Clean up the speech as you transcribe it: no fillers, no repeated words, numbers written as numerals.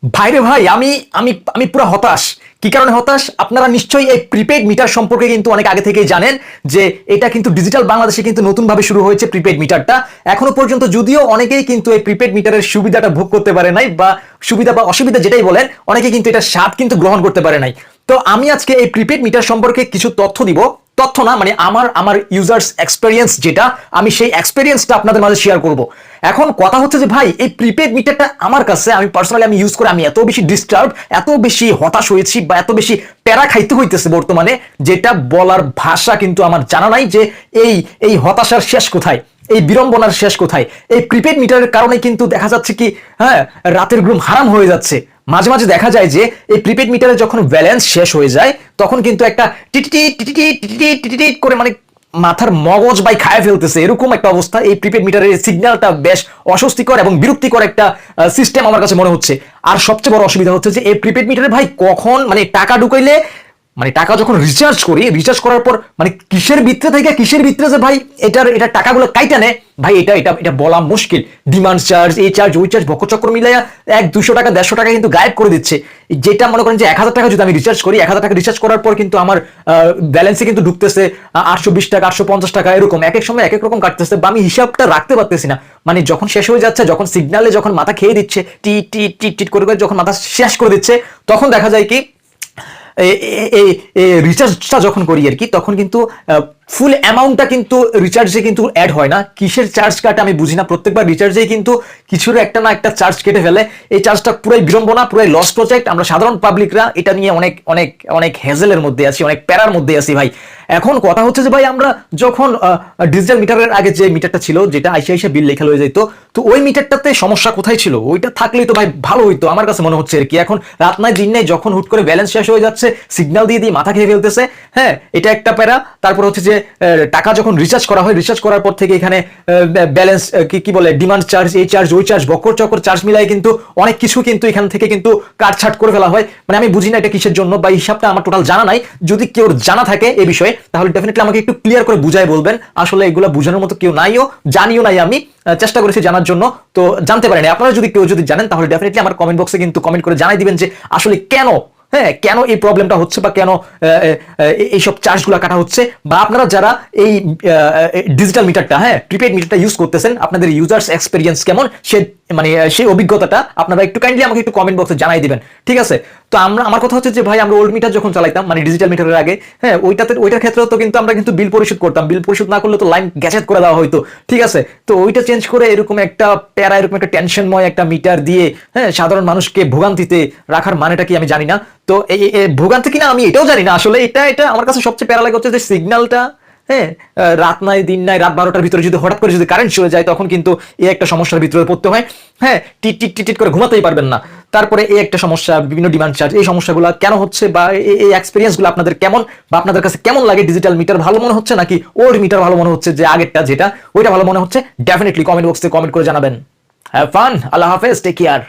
ভাইরে ভাই, আমি আমি আমি পুরো হতাশ। কি কারণে হতাশ? আপনারা নিশ্চয়ই এই প্রিপেড মিটার সম্পর্কে কিন্তু অনেক আগে থেকেই জানেন যে এটা কিন্তু ডিজিটাল বাংলাদেশে কিন্তু নতুনভাবে শুরু হয়েছে প্রিপেড মিটারটা। এখনো পর্যন্ত যদিও অনেকেই কিন্তু এই প্রিপেড মিটারের সুবিধাটা ভোগ করতে পারে নাই, বা সুবিধা বা অসুবিধা যেটাই বলেন, অনেকে কিন্তু এটা স্বাদ কিন্তু গ্রহণ করতে পারে নাই। তো আমি আজকে এই প্রিপেড মিটার সম্পর্কে কিছু তথ্য দিব। তথ্য না, মানে আমার আমার ইউজার্স এক্সপেরিয়েন্স যেটা, আমি সেই এক্সপেরিয়েন্সটা আপনাদের মাঝে শেয়ার করব। এখন কথা হচ্ছে যে ভাই, এই প্রিপেড মিটারটা আমার কাছে, আমি পার্সোনালি আমি ইউজ করে আমি এত বেশি ডিস্টার্ব, এত বেশি হতাশ হয়েছি, বা এত বেশি প্যারা খাইতে হইতেছে বর্তমানে, যেটা বলার ভাষা কিন্তু আমার জানা নাই যে এই এই হতাশার শেষ কোথায়, এই বিড়ম্বনার শেষ কোথায়। এই প্রিপেড মিটারের কারণে কিন্তু দেখা যাচ্ছে কি, হ্যাঁ, রাতের ঘুম হারাম হয়ে যাচ্ছে। মাঝে মাঝে দেখা যায় যে এই প্রিপেড মিটারে যখন ব্যালেন্স শেষ হয়ে যায়, তখন কিন্তু একটা টিটিটি টিটিটি টিটিটি টিটিটি করে, মানে মাথার মগজ বাই খায় ফেলতেছে, এরকম একটা অবস্থা। এই প্রিপেড মিটারের সিগন্যালটা বেশ অস্বস্তিকর এবং বিরক্তিকর একটা সিস্টেম আমার কাছে মনে হচ্ছে। আর সবচেয়ে বড় অসুবিধা হচ্ছে যে এই প্রিপেড মিটারে ভাই কখন, মানে টাকা ঢুকাইলে, মানে টাকা যখন রিচার্জ করি, রিচার্জ করার পর মানে কিসের ভিতরে থেকে কিসের ভিতরে যে ভাই এটা টাকাগুলো কাইটা নেয় ভাই, এটা এটা এটা বলা মুশকিল। ডিমান্ড চার্জ, এই চার্জ, ওই চার্জ, বকচক্র মিলাইয়া 100-200 টাকা 150 টাকা কিন্তু গায়েব করে দিচ্ছে। যেটা মনে করেন যে 1000 টাকা যদি আমি রিচার্জ করি, 1000 টাকা রিচার্জ করার পর কিন্তু আমার ব্যালেন্সে কিন্তু ঢুকতেছে 820 টাকা, 850 টাকা, এরকম এক এক সময় এক এক রকম কাটতেছে, বা আমি হিসাবটা রাখতে পারতেছি না। মানে যখন শেষ হয়ে যাচ্ছে, যখন সিগনালে যখন মাথা খেয়ে দিচ্ছে, টি টি টিট টিট করে যখন মাথা শেষ করে দিচ্ছে, তখন দেখা যায় কি রিচার্জটা যখন করি আর কি, তখন কিন্তু ফুল অ্যামাউন্টটা কিন্তু রিচার্জে কিন্তু অ্যাড হয় না। কিসের চার্জ কাটে আমি বুঝি না, প্রত্যেকবার রিচার্জেই কিন্তু কিছুর একটা না একটা চার্জ কেটে ফেলে। এই চার্জটা পুরাই বিড়ম্বনা, পুরাই লস প্রজেক্ট। আমরা সাধারণ পাবলিকরা এটা নিয়ে অনেক অনেক অনেক হেজেলের মধ্যে আছি, অনেক প্যারার মধ্যে আছি ভাই। এখন কথা হচ্ছে যে ভাই, আমরা যখন ডিজিটাল মিটারের আগে যে মিটারটা ছিল, যেটা আইসা আইসা বিল লেখা হয়ে যেত, তো ওই মিটারটাতে সমস্যা কোথায় ছিল? ওইটা থাকলেই তো ভাই ভালো হইতো আমার কাছে মনে হচ্ছে আর কি। এখন রাত নাই দিন নাই, যখন হুট করে ব্যালেন্স শেষ হয়ে যাচ্ছে, সিগন্যাল দিয়ে দিয়ে মাথা খেয়ে ফেলতেছে। হ্যাঁ, এটা একটা প্যারা। তারপর হচ্ছে যে টাকা যখন রিচার্জ করা হয়, রিচার্জ করার পর থেকে এখানে ব্যালেন্স কি বলে, ডিমান্ড চার্জ, এই চার্জ, ওই চার্জ, বকর চকর চার্জ মিলাই কিন্তু অনেক কিছু কিন্তু এখান থেকে কিন্তু কাটছাট করে ফেলা হয়। মানে আমি বুঝি না এটা কিসের জন্য, বা হিসাবটা আমার টোটাল জানা নাই। যদি কেউ জানা থাকে এই বিষয়ে, তাহলে ডেফিনেটলি আমাকে একটু ক্লিয়ার করে বুঝাই বলবেন। আসলে এগুলো বোঝানোর মতো কেউ নাইও, জানিও নাই আমি। চেষ্টা করেছি জানার জন্য, তো জানতে পারেনি। আপনারা যদি কেউ যদি জানেন, তাহলে ডেফিনেটলি আমার কমেন্ট বক্সে কিন্তু কমেন্ট করে জানাই দিবেন যে আসলে কেন, হ্যাঁ, কেন এই প্রবলেমটা হচ্ছে, বা কেন এইসব চার্জগুলো কাটা হচ্ছে। বা আপনারা যারা এই ডিজিটাল মিটারটা, হ্যাঁ, প্রিপেড মিটারটা ইউজ করতেছেন, আপনাদের ইউজার্স এক্সপেরিয়েন্স কেমন, সে মানে সেই অভিজ্ঞতাটা আপনারা একটু কাইন্ডলি আমাকে একটু কমেন্ট বক্সে জানাই দিবেন, ঠিক আছে? তো আমার কথা হচ্ছে যে ভাই, আমরা ওল্ড মিটার যখন চালাইতাম, মানে ডিজিটাল মিটারের আগে, হ্যাঁ, ওইটার ক্ষেত্রেও তো কিন্তু আমরা কিন্তু বিল পরিশোধ করতাম। বিল পরিশোধ না করলে তো লাইন গ্যাজেট করে দেওয়া হয়তো, ঠিক আছে? তো ওইটা চেঞ্জ করে এরকম একটা প্যারা, এরকম একটা টেনশনময় একটা মিটার দিয়ে, হ্যাঁ, সাধারণ মানুষকে ভোগান্তিতে রাখার মানেটা কি আমি জানি না। তো এই ভোগান্তি কিনা আমি এটাও জানি না আসলে। এটা এটা আমার কাছে সবচেয়ে প্যারা লাগে হচ্ছে যে সিগন্যালটা, হ্যাঁ, রাত নাই দিন নাই, রাত 12টার ভিতরে যদি হঠাৎ করে যদি কারেন্ট চলে যায়, তখন কিন্তু এই একটা সমস্যার ভিতরে পড়তে হয়। হ্যাঁ, টিট টিট টিট করে ঘুমাতেই পারবেন না। তারপরে এই একটা সমস্যা, বিভিন্ন ডিমান্ড চার্জ, এই সমস্যাগুলো কেন হচ্ছে, বা এই এক্সপিরিয়েন্সগুলো আপনাদের কেমন, বা আপনাদের কাছে কেমন লাগে? ডিজিটাল মিটার ভালো মনে হচ্ছে নাকি ওল্ড মিটার ভালো মনে হচ্ছে, যে আগেরটা যেটা, ওইটা ভালো মনে হচ্ছে? ডেফিনেটলি কমেন্ট বক্সে কমেন্ট করে জানাবেন। Have fun. আল্লাহ হাফেজ, টেক কেয়ার।